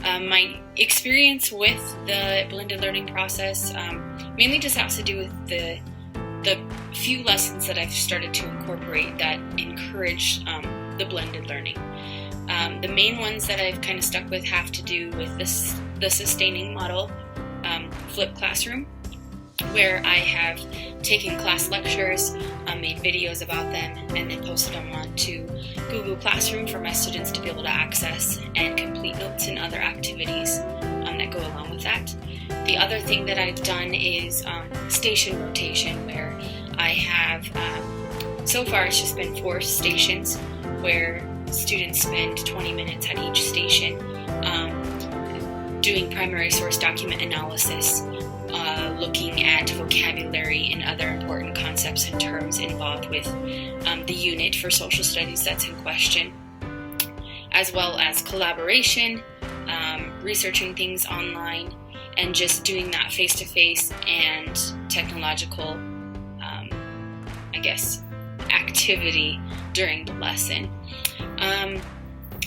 My experience with the blended learning process mainly just has to do with the few lessons that I've started to incorporate that encourage the blended learning. The main ones that I've kind of stuck with have to do with the sustaining model, flipped classroom, where I have taken class lectures, made videos about them, and then posted them onto Google Classroom for my students to be able to access and complete notes and other activities that go along with that. The other thing that I've done is station rotation, where I have, so far it's just been 4 stations where students spend 20 minutes at each station doing primary source document analysis, looking at vocabulary and other important concepts and terms involved with the unit for social studies that's in question, as well as collaboration, researching things online, and just doing that face-to-face and technological, activity during the lesson.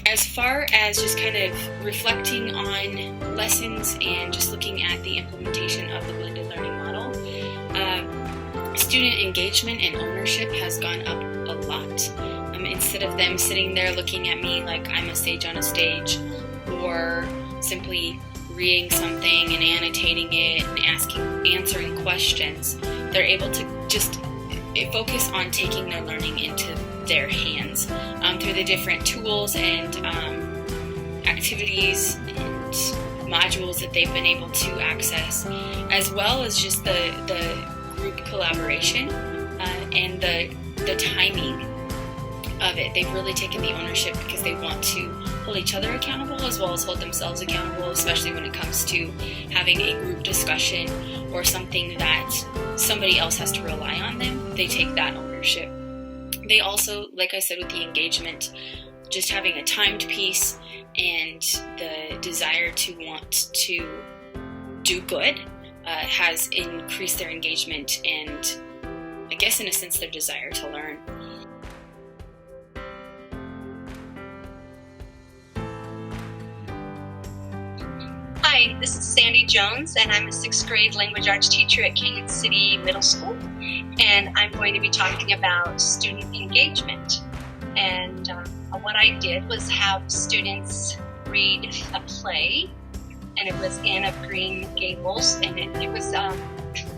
As far as just kind of reflecting on lessons and just looking at the implementation of the blended learning model, student engagement and ownership has gone up a lot. Instead of them sitting there looking at me like I'm a sage on a stage, or simply reading something and annotating it and answering questions, they're able to just focus on taking their learning into their hands through the different tools and activities and modules that they've been able to access, as well as just the group collaboration and the timing of it. They've really taken the ownership because they want to hold each other accountable as well as hold themselves accountable, especially when it comes to having a group discussion or something that somebody else has to rely on them. They take that ownership. They also, like I said, with the engagement, just having a timed piece and the desire to want to do good has increased their engagement and, I guess in a sense, their desire to learn. Hi, this is Sandy Jones, and I'm a 6th grade language arts teacher at Canyon City Middle School, and I'm going to be talking about student engagement. And what I did was have students read a play, and it was Anne of Green Gables, and it was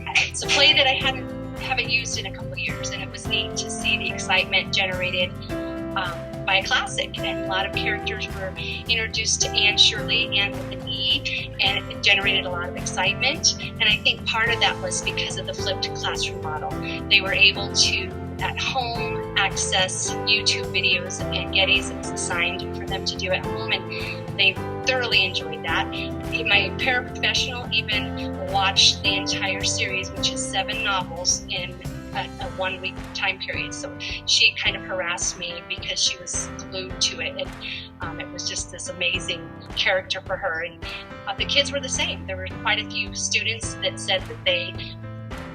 it's a play that I haven't used in a couple of years, and it was neat to see the excitement generated by a classic, and a lot of characters were introduced to Anne Shirley, Anne with an E, and it generated a lot of excitement. And I think part of that was because of the flipped classroom model. They were able to, at home, access YouTube videos and Gettys. It was assigned for them to do at home, and they thoroughly enjoyed that. My paraprofessional even watched the entire series, which is 7 novels, in a 1-week time period. So she kind of harassed me because she was glued to it, and it was just this amazing character for her. And the kids were the same. There were quite a few students that said that they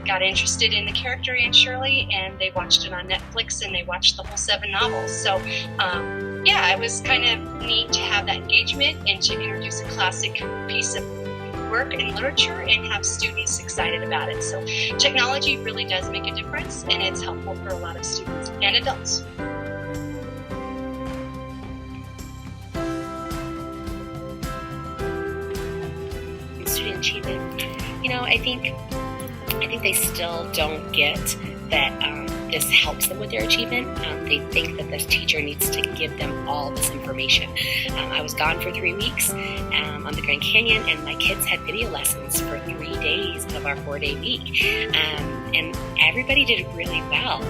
got interested in the character Anne Shirley, and they watched it on Netflix, and they watched the whole 7 novels. So it was kind of neat to have that engagement and to introduce a classic piece of work in literature and have students excited about it. So technology really does make a difference, and it's helpful for a lot of students and adults. Student achievement, I think they still don't get that this helps them with their achievement. They think that this teacher needs to give them all this information. I was gone for 3 weeks on the Grand Canyon, and my kids had video lessons for 3 days of our 4-day week. And everybody did really well.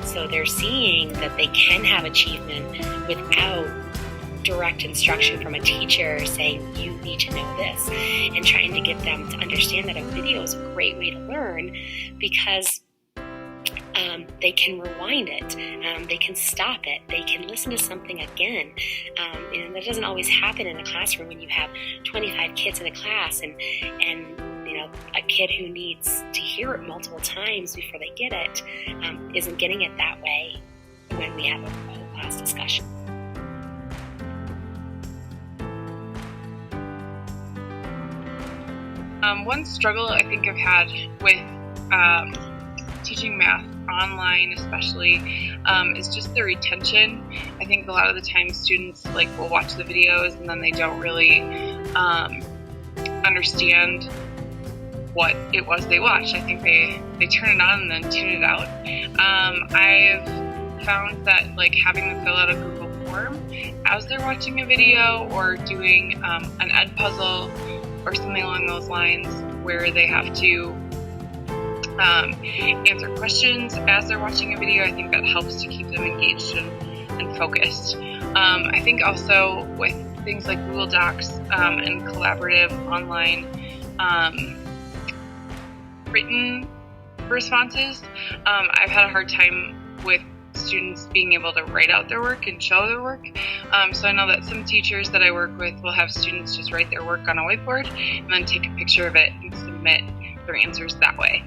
So they're seeing that they can have achievement without direct instruction from a teacher saying, you need to know this, and trying to get them to understand that a video is a great way to learn because they can rewind it, they can stop it, they can listen to something again. And that doesn't always happen in a classroom when you have 25 kids in a class and a kid who needs to hear it multiple times before they get it isn't getting it that way when we have a whole class discussion. One struggle I think I've had with teaching math online especially is just the retention. I think a lot of the time students will watch the videos and then they don't really understand what it was they watched. I think they turn it on and then tune it out. I've found that having them fill out a Google form as they're watching a video or doing an ed puzzle or something along those lines where they have to answer questions as they're watching a video, I think that helps to keep them engaged and focused. I think also with things like Google Docs and collaborative online written responses, I've had a hard time with students being able to write out their work and show their work. So I know that some teachers that I work with will have students just write their work on a whiteboard and then take a picture of it and submit their answers that way.